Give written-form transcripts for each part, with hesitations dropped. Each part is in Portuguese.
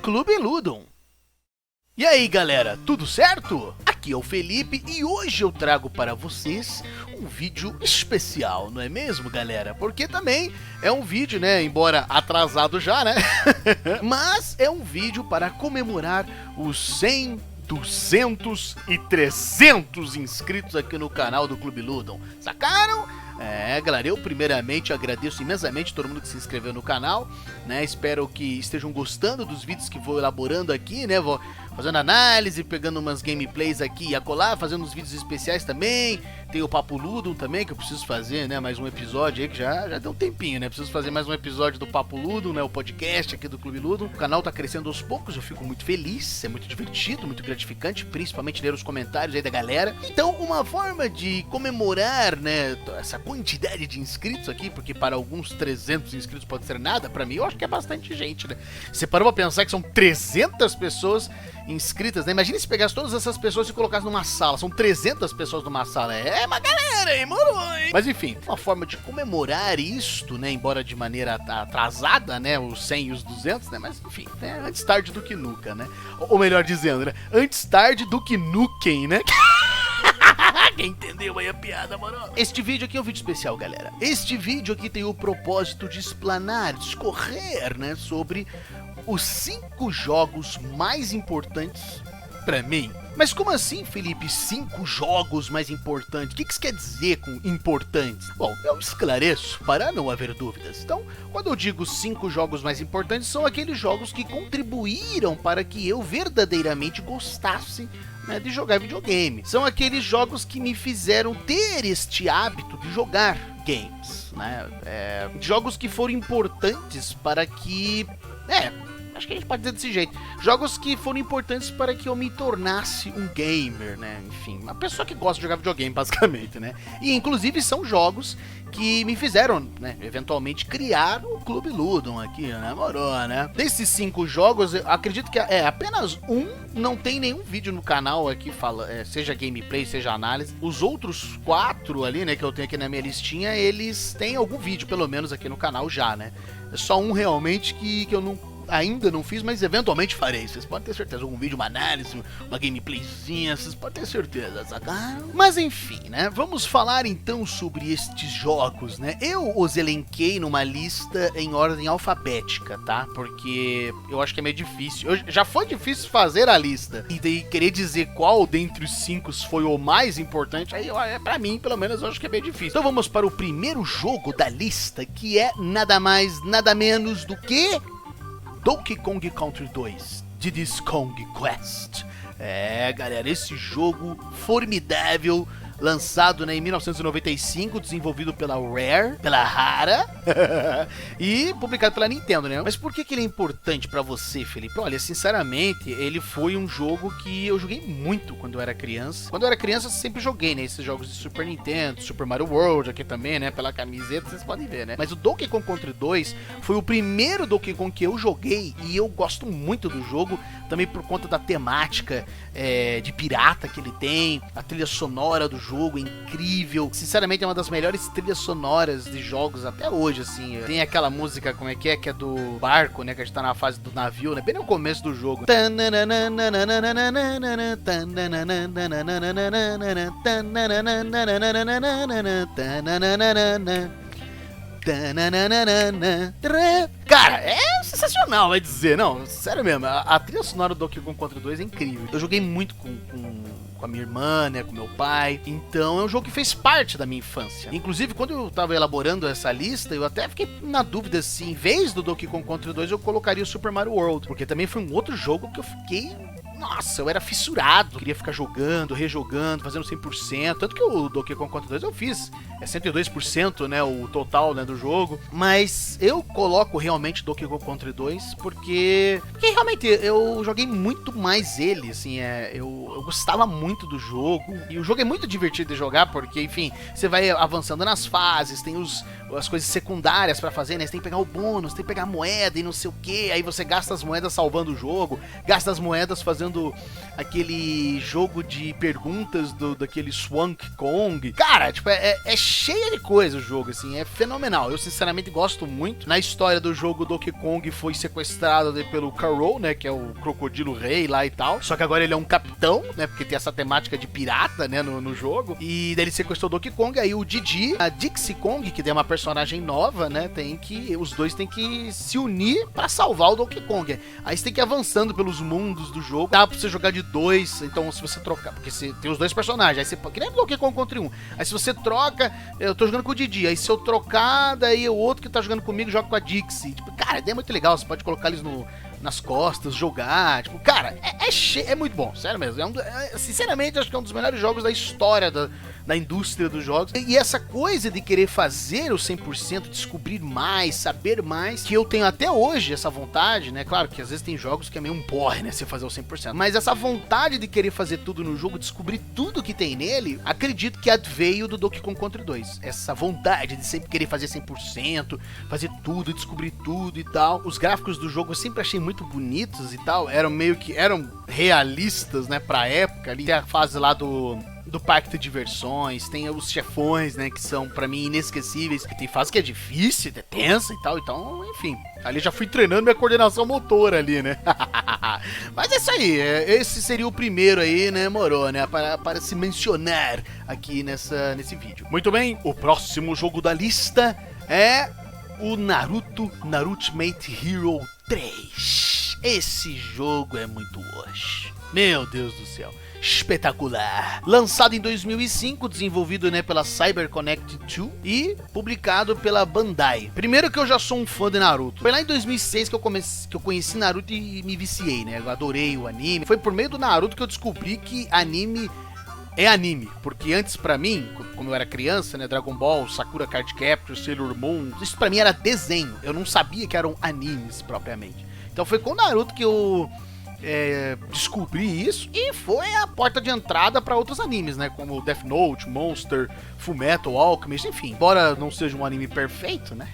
Clube Ludum. E aí galera, tudo certo? Aqui é o Felipe e hoje eu trago para vocês um vídeo especial, não é mesmo galera? Porque também é um vídeo, né, embora atrasado já, né? Mas é um vídeo para comemorar os 100, 200 e 300 inscritos aqui no canal do Clube Ludum. Sacaram? Galera, eu primeiramente agradeço imensamente todo mundo que se inscreveu no canal, né? Espero que estejam gostando dos vídeos que vou elaborando aqui, né? Vou fazendo análise, pegando umas gameplays aqui e acolá, fazendo uns vídeos especiais também. Tem o Papo Ludum também, que eu preciso fazer, né? Mais um episódio aí, que já deu um tempinho, né? Preciso fazer mais um episódio do Papo Ludum, né? O podcast aqui do Clube Ludum. O canal tá crescendo aos poucos, eu fico muito feliz, é muito divertido, muito gratificante, principalmente ler os comentários aí da galera. Então, uma forma de comemorar, né, essa quantidade de inscritos aqui, porque para alguns 300 inscritos pode ser nada, pra mim eu acho que é bastante gente, né? Você parou pra pensar que são 300 pessoas inscritas, né? Imagina se pegasse todas essas pessoas e colocasse numa sala. São 300 pessoas numa sala. É uma galera, hein? Moro, hein? Mas enfim, uma forma de comemorar isto, né? Embora de maneira atrasada, né? Os 100 e os 200, né? Mas enfim, né? Antes tarde do que nunca, né? Ou melhor dizendo, né? Antes tarde do que nukem, né? Quem entendeu aí a piada, mano? Este vídeo aqui é um vídeo especial, galera. Este vídeo aqui tem o propósito de explanar, discorrer, né? Sobre os 5 jogos mais importantes pra mim. Mas como assim, Felipe? 5 jogos mais importantes? O que isso quer dizer com importantes? Bom, eu esclareço para não haver dúvidas. Então, quando eu digo 5 jogos mais importantes, são aqueles jogos que contribuíram para que eu verdadeiramente gostasse, né, de jogar videogame. São aqueles jogos que me fizeram ter este hábito de jogar games, né? Jogos que foram importantes para que... acho que a gente pode dizer desse jeito. Jogos que foram importantes para que eu me tornasse um gamer, né? Enfim, uma pessoa que gosta de jogar videogame, basicamente, né? E, inclusive, são jogos que me fizeram, né, eventualmente criar o Clube Ludum aqui, né? Morou, né? Desses 5 jogos, eu acredito que apenas um não tem nenhum vídeo no canal aqui, seja gameplay, seja análise. Os outros 4 ali, né, que eu tenho aqui na minha listinha, eles têm algum vídeo, pelo menos, aqui no canal já, né? É só um realmente que eu ainda não fiz, mas eventualmente farei. Vocês podem ter certeza. Algum vídeo, uma análise, uma gameplayzinha, vocês podem ter certeza, sacaram? Mas enfim, né? Vamos falar então sobre estes jogos, né? Eu os elenquei numa lista em ordem alfabética, tá? Porque eu acho que é meio difícil. Já foi difícil fazer a lista. E daí querer dizer qual dentre os 5 foi o mais importante, aí pra mim, pelo menos, eu acho que é bem difícil. Então vamos para o primeiro jogo da lista, que é nada mais, nada menos do que Donkey Kong Country 2, Diddy's Kong Quest. Galera, esse jogo formidável, lançado, né, em 1995, desenvolvido pela Rare, pela Rara, e publicado pela Nintendo, né? Mas por que ele é importante pra você, Felipe? Olha, sinceramente, ele foi um jogo que eu joguei muito quando eu era criança. Quando eu era criança, eu sempre joguei, né, esses jogos de Super Nintendo, Super Mario World aqui também, né, pela camiseta, vocês podem ver, né? Mas o Donkey Kong Country 2 foi o primeiro Donkey Kong que eu joguei e eu gosto muito do jogo, também por conta da temática de pirata que ele tem, a trilha sonora do jogo é incrível. Sinceramente, é uma das melhores trilhas sonoras de jogos até hoje, assim. Tem aquela música, como é que é do barco, né, que a gente tá na fase do navio, né, bem no começo do jogo. Cara, é sensacional, vai dizer. Não, sério mesmo, a trilha sonora do Donkey Kong Country 2 é incrível. Eu joguei muito com a minha irmã, né, com meu pai. Então é um jogo que fez parte da minha infância. Inclusive, quando eu tava elaborando essa lista, eu até fiquei na dúvida se em vez do Donkey Kong Country 2 eu colocaria o Super Mario World, porque também foi um outro jogo que eu fiquei... Nossa, eu era fissurado, queria ficar jogando, rejogando, fazendo 100%, tanto que o Donkey Kong Country 2 eu fiz 102%, né, o total, né, do jogo, mas eu coloco realmente Donkey Kong Country 2 porque realmente eu joguei muito mais ele, assim, eu gostava muito do jogo, e o jogo é muito divertido de jogar, porque, enfim, você vai avançando nas fases, tem as coisas secundárias pra fazer, né, você tem que pegar o bônus, tem que pegar a moeda e não sei o que, aí você gasta as moedas salvando o jogo, gasta as moedas fazendo aquele jogo de perguntas daquele Swank Kong. Cara, tipo, é cheia de coisa o jogo, assim, é fenomenal. Eu sinceramente gosto muito. Na história do jogo, o Donkey Kong foi sequestrado pelo Carol, né, que é o crocodilo rei lá e tal. Só que agora ele é um capitão, né, porque tem essa temática de pirata, né, no jogo. E daí ele sequestrou o Donkey Kong, aí o Didi, a Dixie Kong, que é uma personagem nova, né, os dois têm que se unir pra salvar o Donkey Kong. Aí você tem que ir avançando pelos mundos do jogo. Dá pra você jogar de dois, então se você trocar, porque você tem os dois personagens, aí você que nem Donkey Kong contra um. Aí se você troca, eu tô jogando com o Didi, aí se eu trocar, daí o outro que tá jogando comigo joga com a Dixie. Tipo, cara, é muito legal, você pode colocar eles nas costas, jogar, tipo, cara, é muito bom, sério mesmo. Sinceramente, acho que é um dos melhores jogos da história da indústria dos jogos. E essa coisa de querer fazer o 100%, descobrir mais, saber mais, que eu tenho até hoje essa vontade, né? Claro que às vezes tem jogos que é meio um porre, né? Você fazer o 100%. Mas essa vontade de querer fazer tudo no jogo, descobrir tudo que tem nele, acredito que veio do Donkey Kong Country 2. Essa vontade de sempre querer fazer 100%, fazer tudo, descobrir tudo e tal. Os gráficos do jogo eu sempre achei muito bonitos e tal. Eram realistas, né? Pra época ali. Tem a fase lá do parque de diversões, tem os chefões, né, que são pra mim inesquecíveis, tem fase que é difícil, é tensa e tal, então, enfim, ali já fui treinando minha coordenação motora ali, né. Mas é isso aí, esse seria o primeiro aí, né, moro, né, para se mencionar aqui nesse vídeo. Muito bem, o próximo jogo da lista é o Naruto Ultimate Hero 3. Esse jogo é muito hoje. Meu Deus do céu. Espetacular. Lançado em 2005, desenvolvido, né, pela CyberConnect 2 e publicado pela Bandai. Primeiro que eu já sou um fã de Naruto. Foi lá em 2006 que eu conheci Naruto e me viciei, né? Eu adorei o anime. Foi por meio do Naruto que eu descobri que anime é anime, porque antes pra mim, quando eu era criança, né, Dragon Ball, Sakura Card Captor, Sailor Moon, isso pra mim era desenho. Eu não sabia que eram animes propriamente. Então foi com o Naruto que eu descobri isso e foi a porta de entrada para outros animes, né, como Death Note, Monster, Fullmetal Alchemist, enfim. Embora não seja um anime perfeito, né,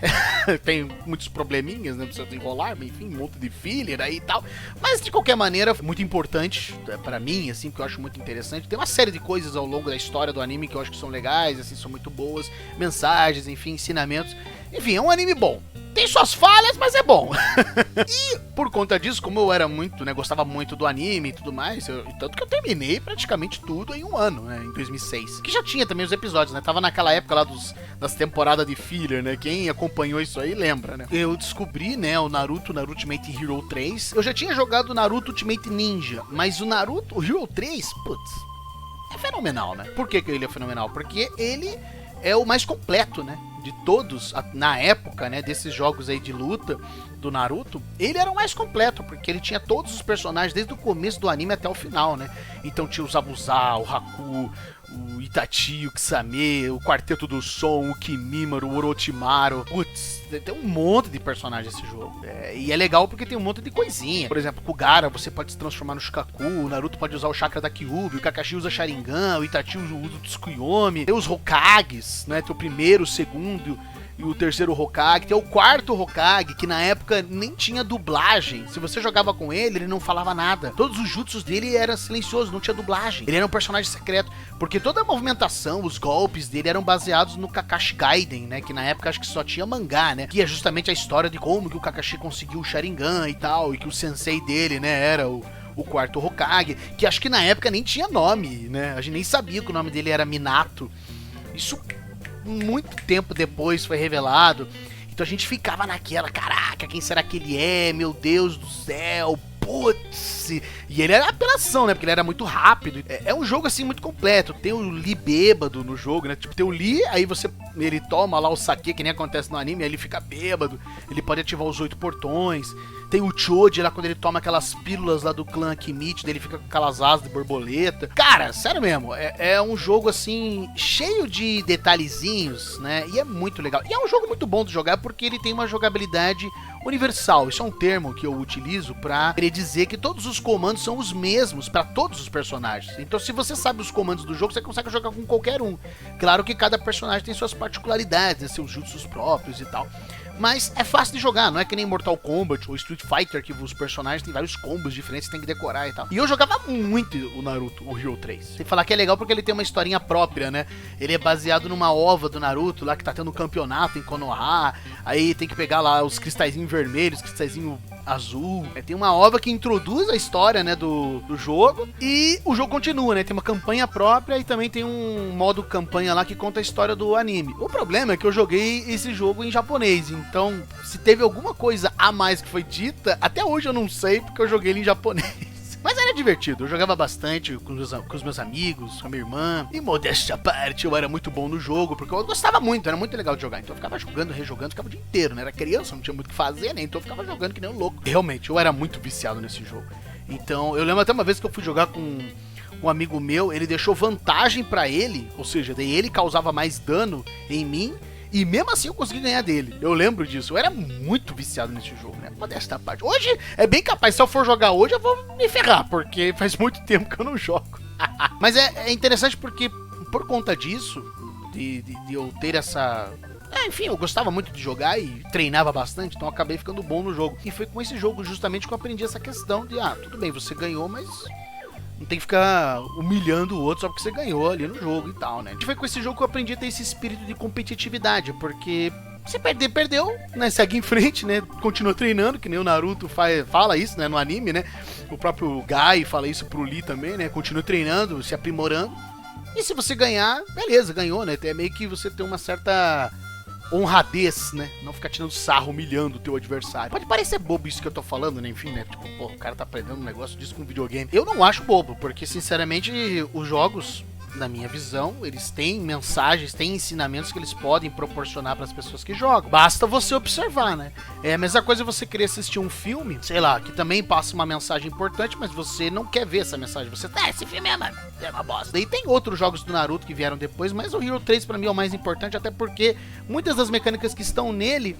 tem muitos probleminhas, né, precisa enrolar, enfim, um monte de filler aí e tal, mas de qualquer maneira, muito importante para mim, assim, que eu acho muito interessante. Tem uma série de coisas ao longo da história do anime que eu acho que são legais, assim, são muito boas, mensagens, enfim, ensinamentos, enfim, é um anime bom. Tem suas falhas, mas é bom. E por conta disso, como eu era muito, né, gostava muito do anime e tudo mais, tanto que eu terminei praticamente tudo em um ano, né, em 2006. Que já tinha também os episódios, né, tava naquela época lá das temporadas de filler, né, quem acompanhou isso aí lembra, né. Eu descobri, né, o Naruto Ultimate Hero 3. Eu já tinha jogado o Naruto Ultimate Ninja, mas o Hero 3, putz, é fenomenal, né. Por que ele é fenomenal? Porque ele é o mais completo, né, de todos, na época, né, desses jogos aí de luta do Naruto, ele era o mais completo, porque ele tinha todos os personagens desde o começo do anime até o final, né. Então tinha o Zabuza, o Haku, o Itachi, o Kisame, o Quarteto do Som, o Kimimaro, o Orochimaru. Putz, tem um monte de personagens esse jogo. E é legal porque tem um monte de coisinha. Por exemplo, com o Gaara você pode se transformar no Shikaku, o Naruto pode usar o chakra da Kyuubi, o Kakashi usa Sharingan, o Itachi usa o Tsukuyomi. Tem os Hokages, né? Tem o primeiro, o segundo e o terceiro Hokage. Tem o quarto Hokage, que na época nem tinha dublagem. Se você jogava com ele não falava nada. Todos os jutsus dele eram silenciosos, não tinha dublagem. Ele era um personagem secreto, porque toda a movimentação, os golpes dele eram baseados no Kakashi Gaiden, né? Que na época acho que só tinha mangá, né? Que é justamente a história de como que o Kakashi conseguiu o Sharingan e tal, e que o sensei dele, né, era o quarto Hokage, que acho que na época nem tinha nome, né? A gente nem sabia que o nome dele era Minato. Isso muito tempo depois foi revelado. Então a gente ficava naquela, caraca, quem será que ele é? Meu Deus do céu, putz. E ele era apelação, né? Porque ele era muito rápido. É um jogo assim muito completo. Tem o Lee bêbado no jogo, né? Tipo, tem o Lee, aí ele toma lá o sake, que nem acontece no anime, aí ele fica bêbado. Ele pode ativar os 8 portões. Tem o Choji lá, quando ele toma aquelas pílulas lá do clã Kimetsu, daí ele fica com aquelas asas de borboleta. Cara, sério mesmo, é um jogo assim, cheio de detalhezinhos, né? E é muito legal. E é um jogo muito bom de jogar porque ele tem uma jogabilidade universal. Isso é um termo que eu utilizo pra querer dizer que todos os comandos são os mesmos pra todos os personagens. Então se você sabe os comandos do jogo, você consegue jogar com qualquer um. Claro que cada personagem tem suas particularidades, né? Seus jutsus próprios e tal. mas é fácil de jogar, não é que nem Mortal Kombat ou Street Fighter, que os personagens têm vários combos diferentes, você tem que decorar e tal. E eu jogava muito o Naruto, o Hero 3. Sem falar que é legal porque ele tem uma historinha própria, né? Ele é baseado numa ova do Naruto, lá que tá tendo um campeonato em Konoha, aí tem que pegar lá os cristalzinhos vermelhos, cristalzinho azul. Tem uma ova que introduz a história, né, do jogo, e o jogo continua, né? Tem uma campanha própria e também tem um modo campanha lá que conta a história do anime. O problema é que eu joguei esse jogo em japonês, então se teve alguma coisa a mais que foi dita, até hoje eu não sei porque eu joguei ele em japonês. Mas era divertido, eu jogava bastante com os meus amigos, com a minha irmã. E modéstia à parte, eu era muito bom no jogo, porque eu gostava muito, era muito legal de jogar. Então eu ficava jogando, rejogando, ficava o dia inteiro, né? Era criança, não tinha muito o que fazer, né? Então eu ficava jogando que nem um louco. Realmente, eu era muito viciado nesse jogo. Então eu lembro até uma vez que eu fui jogar com um amigo meu, ele deixou vantagem pra ele, ou seja, daí ele causava mais dano em mim. E mesmo assim eu consegui ganhar dele. Eu lembro disso. Eu era muito viciado nesse jogo, né? Modesta parte. Hoje é bem capaz, se eu for jogar hoje, eu vou me ferrar, porque faz muito tempo que eu não jogo. Mas é interessante porque, por conta disso, de eu ter essa... enfim, eu gostava muito de jogar e treinava bastante, então eu acabei ficando bom no jogo. E foi com esse jogo justamente que eu aprendi essa questão de, tudo bem, você ganhou, mas... não tem que ficar humilhando o outro só porque você ganhou ali no jogo e tal, né? Foi com esse jogo que eu aprendi a ter esse espírito de competitividade, porque se perder, perdeu, né? Segue em frente, né? Continua treinando, que nem o Naruto fala isso, né? No anime, né? O próprio Gai fala isso pro Lee também, né? Continua treinando, se aprimorando. E se você ganhar, beleza, ganhou, né? É meio que você tem uma certa honradez, né? Não ficar tirando sarro, humilhando o teu adversário. Pode parecer bobo isso que eu tô falando, né? Enfim, né? Tipo, pô, o cara tá aprendendo um negócio disso com videogame. Eu não acho bobo, porque, sinceramente, os jogos, na minha visão, eles têm mensagens, têm ensinamentos que eles podem proporcionar para as pessoas que jogam. Basta você observar, né? É a mesma coisa você querer assistir um filme, sei lá, que também passa uma mensagem importante, mas você não quer ver essa mensagem. Você, esse filme é uma bosta. Daí tem outros jogos do Naruto que vieram depois, mas o Hero 3 pra mim é o mais importante, até porque muitas das mecânicas que estão nele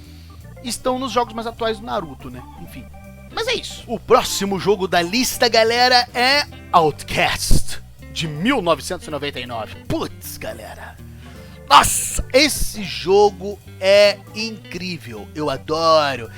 estão nos jogos mais atuais do Naruto, né? Enfim. Mas é isso. O próximo jogo da lista, galera, é Outcast, de 1999. Putz, galera. Nossa, esse jogo é incrível. Eu adoro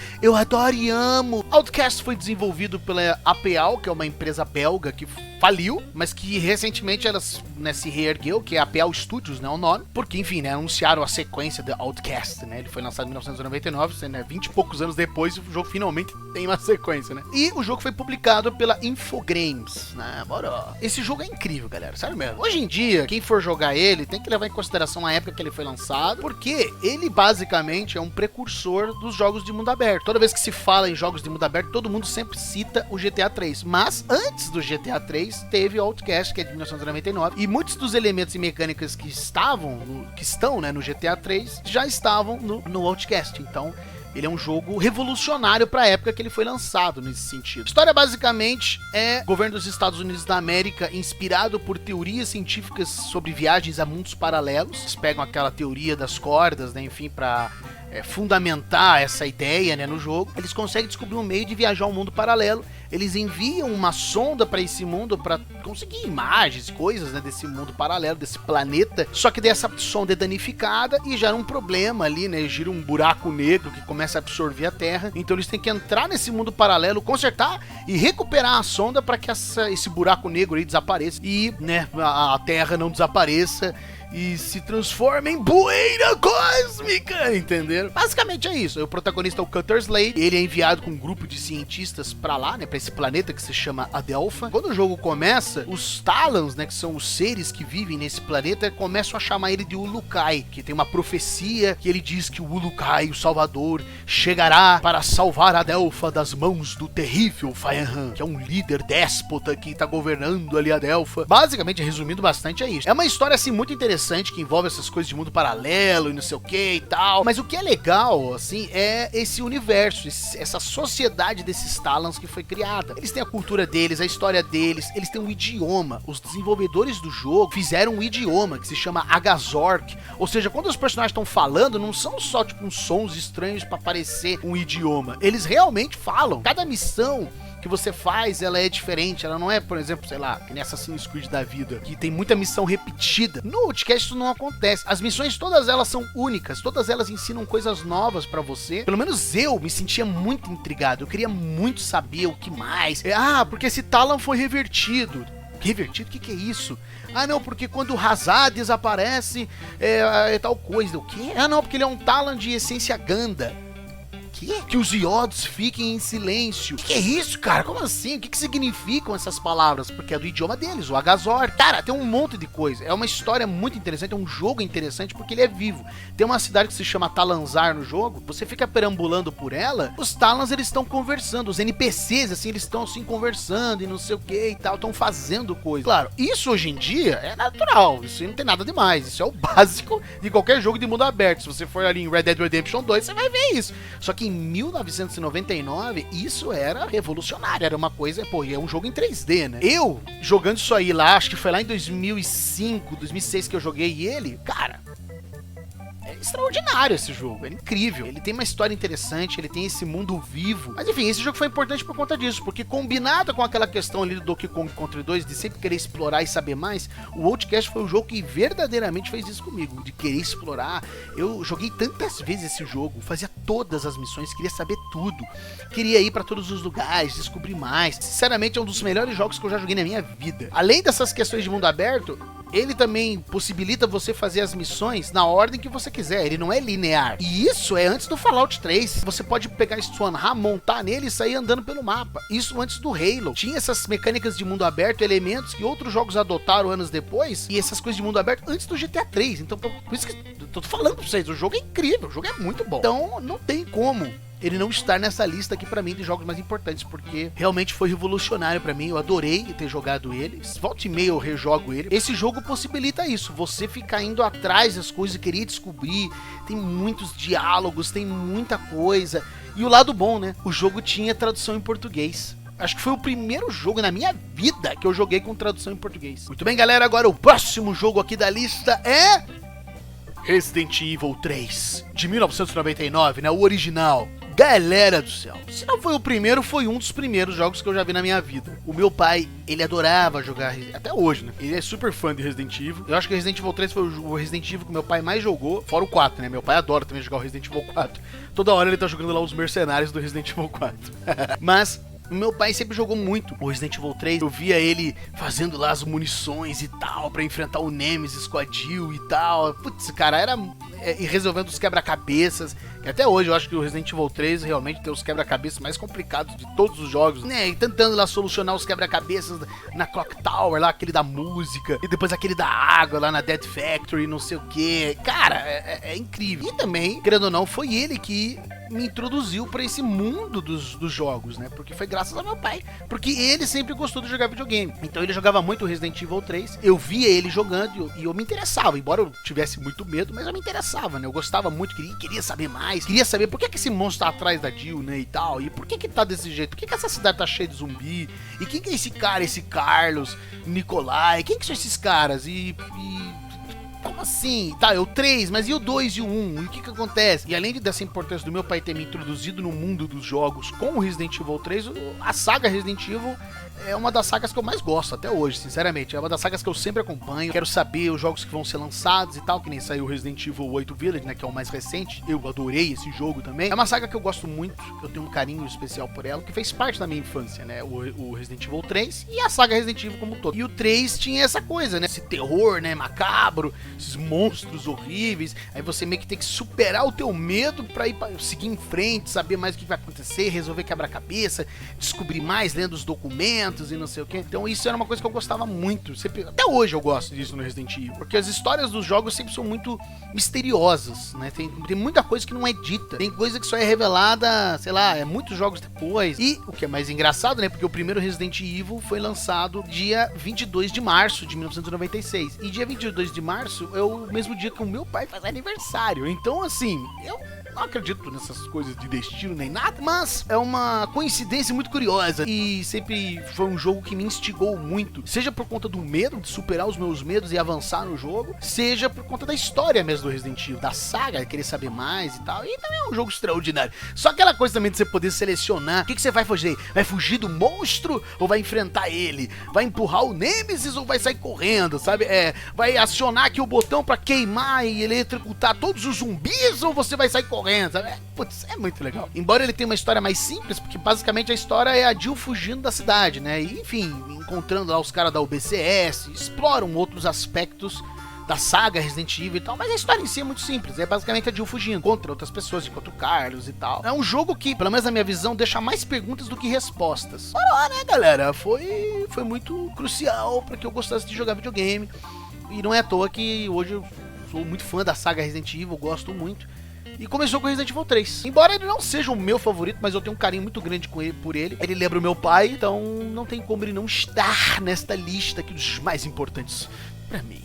e amo. Outcast foi desenvolvido pela APAL, que é uma empresa belga que faliu, mas que recentemente elas, né, se reergueu, que é a APAL Studios, né, o nome, porque, enfim, né, anunciaram a sequência de Outcast, né, ele foi lançado em 1999, né, 20 e poucos anos depois, o jogo finalmente tem uma sequência, né, e o jogo foi publicado pela Infogrames, né, bora. Esse jogo é incrível, galera, sério mesmo. Hoje em dia, quem for jogar ele, tem que levar em consideração a época que ele foi lançado, porque ele basicamente é um precursor dos jogos de mundo aberto. Toda vez que se fala em jogos de mundo aberto, todo mundo sempre cita o GTA 3, mas antes do GTA 3 teve o Outcast, que é de 1999, e muitos dos elementos e mecânicas que estão, né, no GTA 3 já estavam no Outcast. Então ele é um jogo revolucionário para a época que ele foi lançado nesse sentido. A história basicamente é o governo dos Estados Unidos da América inspirado por teorias científicas sobre viagens a mundos paralelos. Eles pegam aquela teoria das cordas, né, enfim, para fundamentar essa ideia, né, no jogo. Eles conseguem descobrir um meio de viajar a um mundo paralelo. Eles enviam uma sonda para esse mundo para conseguir imagens, coisas, né, desse mundo paralelo, desse planeta. Só que dessa sonda é danificada e gera um problema ali, né? Gira um buraco negro que começa a absorver a Terra. Então eles têm que entrar nesse mundo paralelo, consertar e recuperar a sonda para que esse buraco negro aí desapareça e, né, a Terra não desapareça e se transforma em poeira cósmica, entenderam? Basicamente é isso. O protagonista é o Cutter Slade, ele é enviado com um grupo de cientistas pra lá, né, pra esse planeta que se chama Adelpha. Quando o jogo começa, os Talons, né, que são os seres que vivem nesse planeta, começam a chamar ele de Ulukai, que tem uma profecia que ele diz que o Ulukai, o Salvador, chegará para salvar Adelpha das mãos do terrível Faenhan, que é um líder déspota que tá governando ali Adelpha. Basicamente, resumindo bastante, é isso. É uma história, assim, muito interessante, que envolve essas coisas de mundo paralelo e não sei o que e tal, mas o que é legal, assim, é esse universo, essa sociedade desses Talons que foi criada. Eles têm a cultura deles, a história deles, eles têm um idioma. Os desenvolvedores do jogo fizeram um idioma que se chama Agazork, ou seja, quando os personagens estão falando, não são só tipo uns sons estranhos para parecer um idioma, eles realmente falam. Cada missão que você faz, ela é diferente, ela não é, por exemplo, sei lá, que nem Assassin's Creed da vida, que tem muita missão repetida. No Outcast isso não acontece. As missões, todas elas são únicas, todas elas ensinam coisas novas pra você. Pelo menos eu me sentia muito intrigado, eu queria muito saber o que mais. Porque esse Talon foi revertido. Revertido? O que é isso? Não, porque quando o Hazard desaparece, é tal coisa. O quê? Não, porque ele é um Talon de essência Ganda. Que os iodos fiquem em silêncio. O que é isso, cara? Como assim? O que significam essas palavras? Porque é do idioma deles, o Agazor. Cara, tem um monte de coisa. É uma história muito interessante, é um jogo interessante porque ele é vivo. Tem uma cidade que se chama Talanzar no jogo, você fica perambulando por ela, os Talans eles estão conversando, os NPCs, assim, eles estão assim conversando e não sei o que e tal, estão fazendo coisa. Claro, isso hoje em dia é natural, isso não tem nada demais, isso é o básico de qualquer jogo de mundo aberto. Se você for ali em Red Dead Redemption 2, você vai ver isso. Só que em 1999, isso era revolucionário, era uma coisa, é um jogo em 3D, né? Eu, jogando isso aí lá, acho que foi lá em 2005, 2006 que eu joguei ele, cara, é extraordinário esse jogo, é incrível. Ele tem uma história interessante, ele tem esse mundo vivo. Mas enfim, esse jogo foi importante por conta disso, porque combinado com aquela questão ali do Donkey Kong Country 2, de sempre querer explorar e saber mais, o Outcast foi o jogo que verdadeiramente fez isso comigo, de querer explorar. Eu joguei tantas vezes esse jogo, fazia todas as missões, queria saber tudo, queria ir pra todos os lugares, descobrir mais. Sinceramente, é um dos melhores jogos que eu já joguei na minha vida. Além dessas questões de mundo aberto, ele também possibilita você fazer as missões na ordem que você quiser, ele não é linear. E isso é antes do Fallout 3. Você pode pegar Swanham, montar nele e sair andando pelo mapa. Isso antes do Halo. Tinha essas mecânicas de mundo aberto, elementos que outros jogos adotaram anos depois, e essas coisas de mundo aberto antes do GTA 3. Então, por isso que eu tô falando pra vocês, o jogo é incrível, o jogo é muito bom. Então, não tem como ele não estar nessa lista aqui pra mim de jogos mais importantes, porque realmente foi revolucionário pra mim, eu adorei ter jogado ele, volta e meia eu rejogo ele. Esse jogo possibilita isso, você ficar indo atrás das coisas, querer descobrir, tem muitos diálogos, tem muita coisa, e o lado bom, né, o jogo tinha tradução em português. Acho que foi o primeiro jogo na minha vida que eu joguei com tradução em português. Muito bem, galera, agora o próximo jogo aqui da lista é Resident Evil 3, de 1999, né, o original. Galera do céu, se não foi o primeiro, foi um dos primeiros jogos que eu já vi na minha vida. O meu pai, ele adorava jogar, até hoje, né? Ele é super fã de Resident Evil. Eu acho que Resident Evil 3 foi o Resident Evil que meu pai mais jogou, fora o 4, né? Meu pai adora também jogar o Resident Evil 4. Toda hora ele tá jogando lá os mercenários do Resident Evil 4. Mas meu pai sempre jogou muito o Resident Evil 3. Eu via ele fazendo lá as munições e tal, pra enfrentar o Nemesis com a Jill e tal. Putz, cara, era... E resolvendo os quebra-cabeças. E até hoje eu acho que o Resident Evil 3 realmente tem os quebra-cabeças mais complicados de todos os jogos, né? E tentando lá solucionar os quebra-cabeças na Clock Tower, lá aquele da música, e depois aquele da água lá na Dead Factory, não sei o que. Cara, é incrível. E também, querendo ou não, foi ele que me introduziu pra esse mundo dos jogos, né? Porque foi graças ao meu pai. Porque ele sempre gostou de jogar videogame. Então ele jogava muito Resident Evil 3. Eu via ele jogando e eu me interessava. Embora eu tivesse muito medo, mas eu me interessava, né? Eu gostava muito, queria saber mais. Queria saber por que esse monstro tá atrás da Jill, né? E tal. E por que tá desse jeito? Por que essa cidade tá cheia de zumbi? E quem que é esse cara, esse Carlos, Nikolai? Quem que são esses caras? Como assim? Tá, é o 3, mas e o 2 e o 1? E o que acontece? E além dessa importância do meu pai ter me introduzido no mundo dos jogos com o Resident Evil 3, a saga Resident Evil é uma das sagas que eu mais gosto até hoje, sinceramente. É uma das sagas que eu sempre acompanho. Quero saber os jogos que vão ser lançados e tal, que nem saiu o Resident Evil 8 Village, né, que é o mais recente. Eu adorei esse jogo também. É uma saga que eu gosto muito, eu tenho um carinho especial por ela, que fez parte da minha infância, né, o Resident Evil 3 e a saga Resident Evil como um todo. E o 3 tinha essa coisa, né, esse terror, né, macabro, esses monstros horríveis. Aí você meio que tem que superar o teu medo pra seguir em frente, saber mais o que vai acontecer, resolver quebra-cabeça, descobrir mais, lendo os documentos e não sei o que. Então isso era uma coisa que eu gostava muito. Sempre, até hoje eu gosto disso no Resident Evil. Porque as histórias dos jogos sempre são muito misteriosas, né? Tem muita coisa que não é dita. Tem coisa que só é revelada, sei lá, muitos jogos depois. E o que é mais engraçado, né? Porque o primeiro Resident Evil foi lançado dia 22 de março de 1996. E dia 22 de março é o mesmo dia que o meu pai faz aniversário. Então, assim, eu não acredito nessas coisas de destino nem nada, mas é uma coincidência muito curiosa e sempre foi um jogo que me instigou muito, seja por conta do medo de superar os meus medos e avançar no jogo, seja por conta da história mesmo do Resident Evil, da saga, querer saber mais e tal. E também é um jogo extraordinário. Só aquela coisa também de você poder selecionar o que você vai fugir. Vai fugir do monstro ou vai enfrentar ele? Vai empurrar o Nemesis ou vai sair correndo, sabe? Vai acionar aqui o botão pra queimar e eletrocutar todos os zumbis ou você vai sair correndo, sabe? Putz, é muito legal. Embora ele tenha uma história mais simples, porque basicamente a história é a Jill fugindo da cidade, né? E, enfim, encontrando lá os caras da UBCS, exploram outros aspectos da saga Resident Evil e tal, mas a história em si é muito simples, é basicamente a Jill fugindo contra outras pessoas, enquanto o Carlos e tal. É um jogo que, pelo menos na minha visão, deixa mais perguntas do que respostas. Bora lá, né, galera? Foi muito crucial para que eu gostasse de jogar videogame, e não é à toa que hoje eu sou muito fã da saga Resident Evil, gosto muito. E começou com Resident Evil 3. Embora ele não seja o meu favorito, mas eu tenho um carinho muito grande por ele. Ele lembra o meu pai, então não tem como ele não estar nesta lista aqui dos mais importantes pra mim.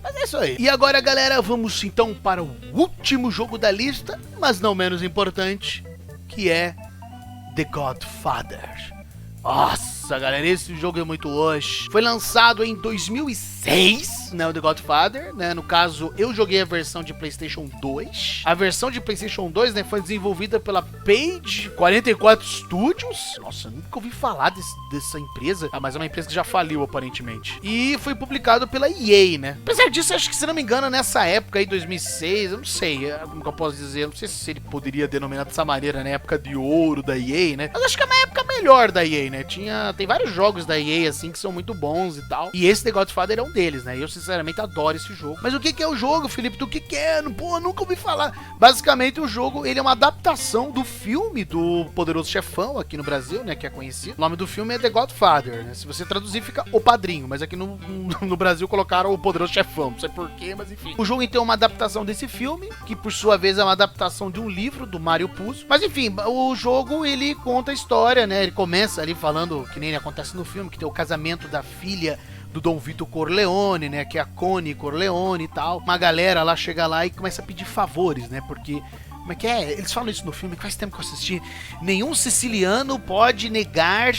Mas é isso aí. E agora, galera, vamos então para o último jogo da lista, mas não menos importante, que é The Godfather. Nossa, galera, esse jogo é muito hoje. Foi lançado em 2006, né, o The Godfather, né? No caso, eu joguei a versão de PlayStation 2. A versão de PlayStation 2, né, foi desenvolvida pela Page 44 Studios. Nossa, eu nunca ouvi falar dessa empresa. Mas é uma empresa que já faliu, aparentemente. E foi publicado pela EA, né? Apesar disso, acho que, se não me engano, nessa época aí, 2006, eu não sei como que eu posso dizer. Eu não sei se ele poderia denominar dessa maneira, né? Época de ouro da EA, né? Mas acho que é uma época melhor da EA, né? Tem vários jogos da EA, assim, que são muito bons e tal. E esse The Godfather é um deles, né? Eu, sinceramente, adoro esse jogo. Mas o que é o jogo, Felipe? Do que é? Pô, nunca ouvi falar. Basicamente, o jogo, ele é uma adaptação do filme do Poderoso Chefão, aqui no Brasil, né? Que é conhecido. O nome do filme é The Godfather, né? Se você traduzir, fica O Padrinho. Mas aqui no Brasil colocaram O Poderoso Chefão. Não sei porquê, mas enfim. O jogo, então, é uma adaptação desse filme, que, por sua vez, é uma adaptação de um livro do Mário Puzo. Mas, enfim, o jogo, ele conta a história, né? Ele começa ali falando, que nem acontece no filme, que tem o casamento da filha do Dom Vito Corleone, né, que é a Connie Corleone e tal. Uma galera lá chega lá e começa a pedir favores, né, porque, como é que é? Eles falam isso no filme, que faz tempo que eu assisti. Nenhum siciliano pode negar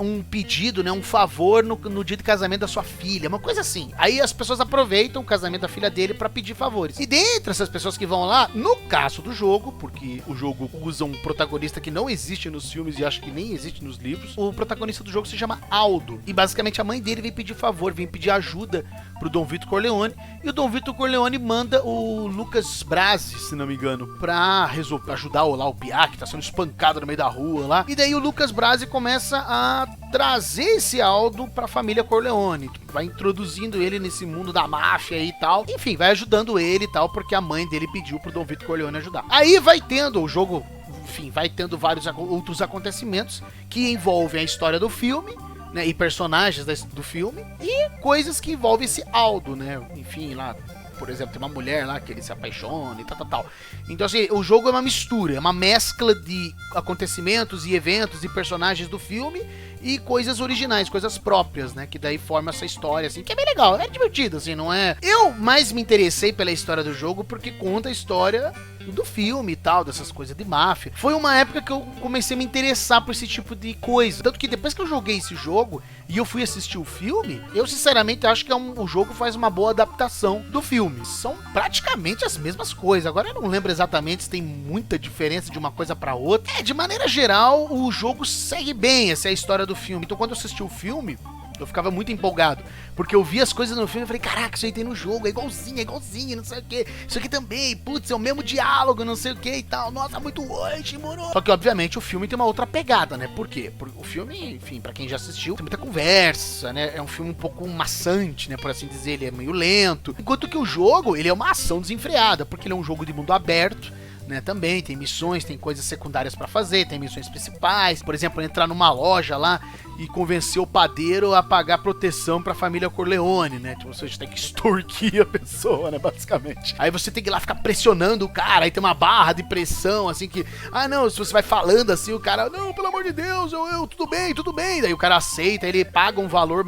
um pedido, né, um favor no dia de casamento da sua filha, uma coisa assim. Aí as pessoas aproveitam o casamento da filha dele pra pedir favores. E dentre essas pessoas que vão lá, no caso do jogo, porque o jogo usa um protagonista que não existe nos filmes e acho que nem existe nos livros, o protagonista do jogo se chama Aldo. E basicamente a mãe dele vem pedir favor, vem pedir ajuda pro Dom Vito Corleone. E o Dom Vito Corleone manda o Lucas Brasi, se não me engano, pra ajudar lá o Piá, que tá sendo espancado no meio da rua lá. E daí o Lucas Brasi começa a trazer esse Aldo pra família Corleone, vai introduzindo ele nesse mundo da máfia e tal, enfim, vai ajudando ele e tal, porque a mãe dele pediu pro Dom Vito Corleone ajudar. Aí vai tendo o jogo, enfim, vai tendo vários outros acontecimentos que envolvem a história do filme, né, e personagens do filme, e coisas que envolvem esse Aldo, né, enfim, lá, por exemplo, tem uma mulher lá que ele se apaixona e tal. Então, assim, o jogo é uma mistura, é uma mescla de acontecimentos e eventos e personagens do filme e coisas originais, coisas próprias, né? Que daí forma essa história, assim, que é bem legal, é divertido, assim, não é... Eu mais me interessei pela história do jogo porque conta a história do filme e tal, dessas coisas de máfia. Foi uma época que eu comecei a me interessar por esse tipo de coisa. Tanto que depois que eu joguei esse jogo e eu fui assistir o filme, eu sinceramente acho que o jogo faz uma boa adaptação do filme. São praticamente as mesmas coisas. Agora eu não lembro exatamente se tem muita diferença de uma coisa pra outra. De maneira geral, o jogo segue bem essa é a história do filme. Então quando eu assisti o filme, eu ficava muito empolgado, porque eu vi as coisas no filme e falei, caraca, isso aí tem no jogo, é igualzinho, não sei o que. Isso aqui também, putz, é o mesmo diálogo, não sei o que e tal. Nossa, muito hoje, moro. Só que, obviamente, o filme tem uma outra pegada, né? Por quê? Porque o filme, enfim, pra quem já assistiu, tem muita conversa, né? É um filme um pouco maçante, né? Por assim dizer, ele é meio lento. Enquanto que o jogo, ele é uma ação desenfreada, porque ele é um jogo de mundo aberto, né, também tem missões, tem coisas secundárias pra fazer, tem missões principais, por exemplo, entrar numa loja lá e convencer o padeiro a pagar proteção pra família Corleone, né? Tipo, você tem que extorquir a pessoa, né? Basicamente. Aí você tem que ir lá ficar pressionando o cara, aí tem uma barra de pressão, assim, que... Ah, não, se você vai falando assim, o cara... Não, pelo amor de Deus, tudo bem, tudo bem. Daí o cara aceita, ele paga um valor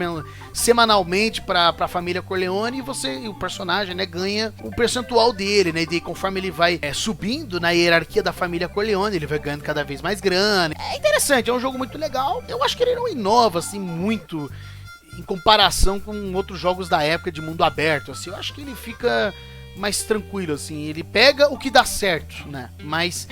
semanalmente pra família Corleone e o personagem, né, ganha um percentual dele, né? E daí, conforme ele vai subindo na hierarquia da família Corleone, ele vai ganhando cada vez mais grana. É interessante, é um jogo muito legal. Eu acho que ele não inova, assim, muito em comparação com outros jogos da época de mundo aberto, assim. Eu acho que ele fica mais tranquilo, assim. Ele pega o que dá certo, né? Mas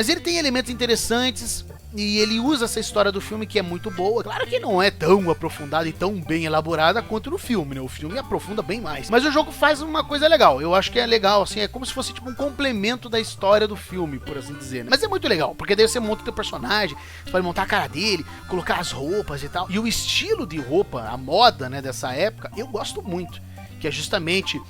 ele tem elementos interessantes e ele usa essa história do filme que é muito boa. Claro que não é tão aprofundada e tão bem elaborada quanto no filme, né? O filme aprofunda bem mais. Mas o jogo faz uma coisa legal. Eu acho que é legal, assim, é como se fosse tipo um complemento da história do filme, por assim dizer, né? Mas é muito legal, porque daí você monta o teu personagem, você pode montar a cara dele, colocar as roupas e tal. E o estilo de roupa, a moda, né, dessa época, eu gosto muito. Que é justamente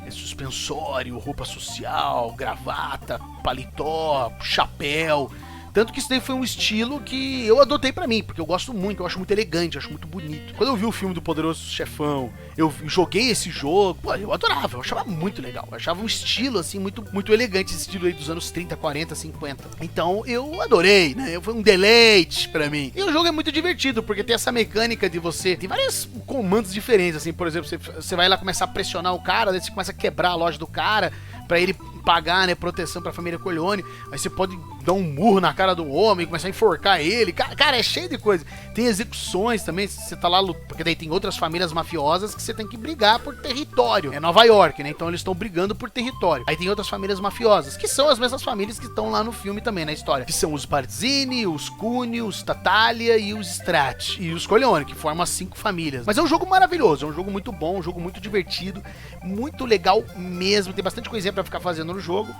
suspensório, roupa social, gravata, paletó, chapéu. Tanto que isso daí foi um estilo que eu adotei pra mim, porque eu gosto muito, eu acho muito elegante, eu acho muito bonito. Quando eu vi o filme do Poderoso Chefão, eu joguei esse jogo, pô, eu adorava, eu achava muito legal. Eu achava um estilo, assim, muito, muito elegante, esse estilo aí dos anos 30, 40, 50. Então eu adorei, né? Foi um deleite pra mim. E o jogo é muito divertido, porque tem essa mecânica de você... Tem vários comandos diferentes, assim, por exemplo, você vai lá começar a pressionar o cara, daí você começa a quebrar a loja do cara, pra ele pagar, né, proteção pra família Corleone. Aí você pode dar um murro na cara do homem, começar a enforcar ele. Cara, é cheio de coisa. Tem execuções também, você tá lá, porque daí tem outras famílias mafiosas que você tem que brigar por território. É Nova York, né, então eles estão brigando por território. Aí tem outras famílias mafiosas, que são as mesmas famílias que estão lá no filme também, na história. Que são os Barzini, os Cuneo, os Tattaglia e os Strati. E os Corleone, que formam as 5 famílias. Mas é um jogo maravilhoso, é um jogo muito bom, um jogo muito divertido, muito legal mesmo. Tem bastante coisinha pra ficar fazendo no jogo.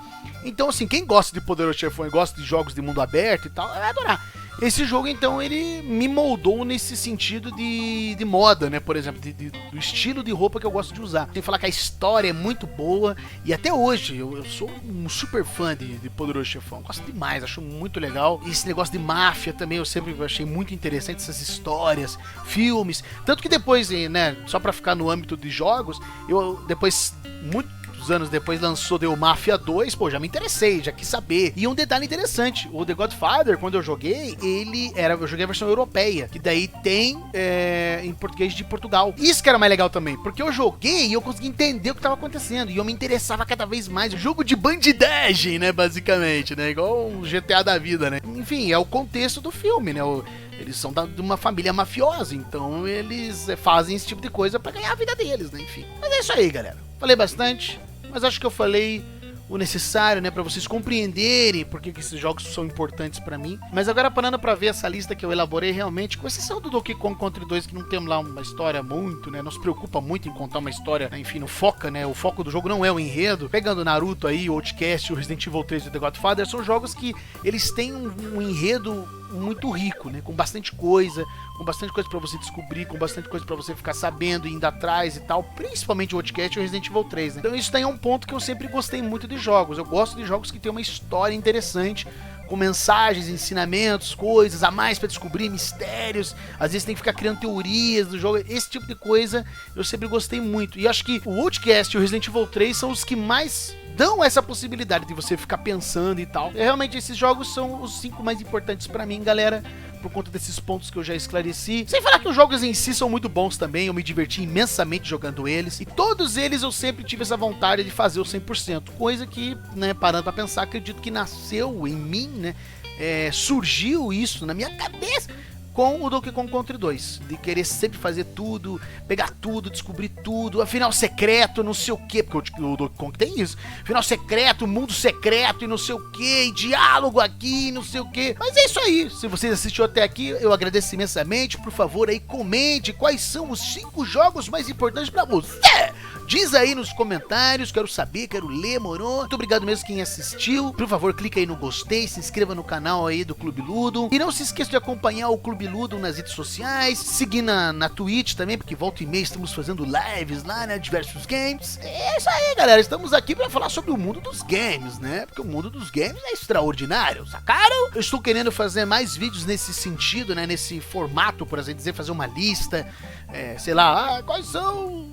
Então, assim, quem gosta de Poderoso Chefão e gosta de jogos de mundo aberto e tal, vai adorar. Esse jogo, então, ele me moldou nesse sentido de moda, né? Por exemplo, do estilo de roupa que eu gosto de usar. Tem que falar que a história é muito boa e até hoje eu sou um super fã de Poderoso Chefão. Gosto demais, acho muito legal. E esse negócio de máfia também eu sempre achei muito interessante, essas histórias, filmes. Tanto que depois, né, só pra ficar no âmbito de jogos, eu depois, muitos anos depois, lançou The Mafia 2, pô, já me interessei, já quis saber. E um detalhe interessante, o The Godfather, quando eu joguei, eu joguei a versão europeia, que daí tem em português de Portugal. Isso que era mais legal também, porque eu joguei e eu consegui entender o que estava acontecendo, e eu me interessava cada vez mais. Jogo de bandidagem, né, basicamente, né, igual um GTA da vida, né. Enfim, é o contexto do filme, né, eles são de uma família mafiosa, então eles fazem esse tipo de coisa pra ganhar a vida deles, né, enfim. Mas é isso aí, galera. Falei bastante, mas acho que eu falei o necessário, né, pra vocês compreenderem por que esses jogos são importantes pra mim. Mas agora, parando pra ver essa lista que eu elaborei, realmente, com exceção do Donkey Kong Country 2, que não temos lá uma história muito, né, não se preocupa muito em contar uma história, enfim, não foca, né, o foco do jogo não é o enredo. Pegando Naruto aí, o Outcast, o Resident Evil 3 e o The Godfather, são jogos que eles têm um enredo muito rico, né, com bastante coisa pra você descobrir, com bastante coisa pra você ficar sabendo e indo atrás e tal, principalmente o Outcast e o Resident Evil 3, né. Então isso tem um ponto que eu sempre gostei muito de jogos. Eu gosto de jogos que tem uma história interessante, com mensagens, ensinamentos, coisas a mais pra descobrir, mistérios. Às vezes tem que ficar criando teorias do jogo. Esse tipo de coisa eu sempre gostei muito. E acho que o Outcast e o Resident Evil 3 são os que mais dão essa possibilidade de você ficar pensando e tal. E realmente esses jogos são os 5 mais importantes pra mim, galera, por conta desses pontos que eu já esclareci. Sem falar que os jogos em si são muito bons também, eu me diverti imensamente jogando eles, e todos eles eu sempre tive essa vontade de fazer o 100%, coisa que, né, parando pra pensar, acredito que nasceu em mim, né, surgiu isso na minha cabeça com o Donkey Kong Country 2, de querer sempre fazer tudo, pegar tudo, descobrir tudo, final secreto, não sei o que, porque o Donkey Kong tem isso, final secreto, mundo secreto e não sei o que, e diálogo aqui, não sei o que. Mas é isso aí, se vocês assistiram até aqui, eu agradeço imensamente. Por favor, aí comente quais são os 5 jogos mais importantes pra você Diz aí nos comentários, quero saber, quero ler, moro? Muito obrigado mesmo quem assistiu. Por favor, clica aí no gostei, se inscreva no canal aí do Clube Ludo. E não se esqueça de acompanhar o Clube Ludo nas redes sociais, seguir na Twitch também, porque volta e meia estamos fazendo lives lá, né, diversos games. É isso aí, galera, estamos aqui para falar sobre o mundo dos games, né? Porque o mundo dos games é extraordinário, sacaram? Eu estou querendo fazer mais vídeos nesse sentido, né, nesse formato, por assim dizer, fazer uma lista, sei lá, quais são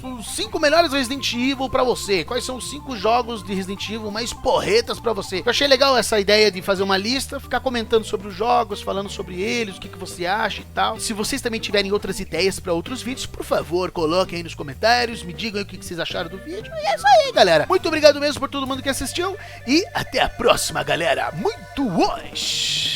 os 5 melhores Resident Evil pra você, quais são os 5 jogos de Resident Evil mais porretas pra você. Eu achei legal essa ideia de fazer uma lista, ficar comentando sobre os jogos, falando sobre eles, o que você acha e tal. Se vocês também tiverem outras ideias pra outros vídeos, por favor, coloquem aí nos comentários, me digam aí o que vocês acharam do vídeo. E é isso aí, galera. Muito obrigado mesmo por todo mundo que assistiu e até a próxima, galera. Muito hoje!